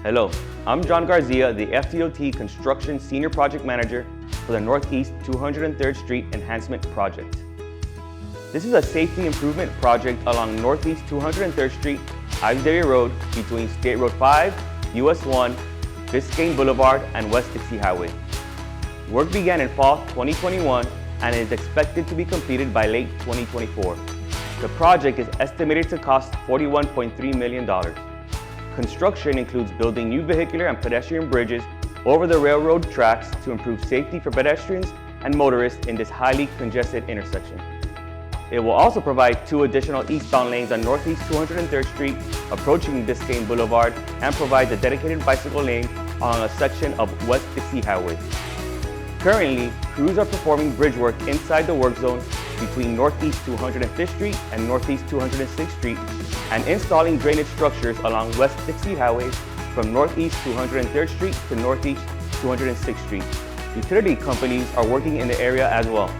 Hello, I'm John Garcia, the FDOT Construction Senior Project Manager for the Northeast 203rd Street Enhancement Project. This is a safety improvement project along Northeast 203rd Street, Ivy Road between State Road 5, US 1, Biscayne Boulevard, and West Dixie Highway. Work began in fall 2021 and is expected to be completed by late 2024. The project is estimated to cost $41.3 million. Construction includes building new vehicular and pedestrian bridges over the railroad tracks to improve safety for pedestrians and motorists in this highly congested intersection. It will also provide 2 additional eastbound lanes on Northeast 203rd Street approaching Biscayne Boulevard and provides a dedicated bicycle lane on a section of West Dixie Highway. Currently, crews are performing bridge work inside the work zone between Northeast 205th Street and Northeast 206th Street and installing drainage structures along West Dixie Highway from Northeast 203rd Street to Northeast 206th Street. Utility companies are working in the area as well.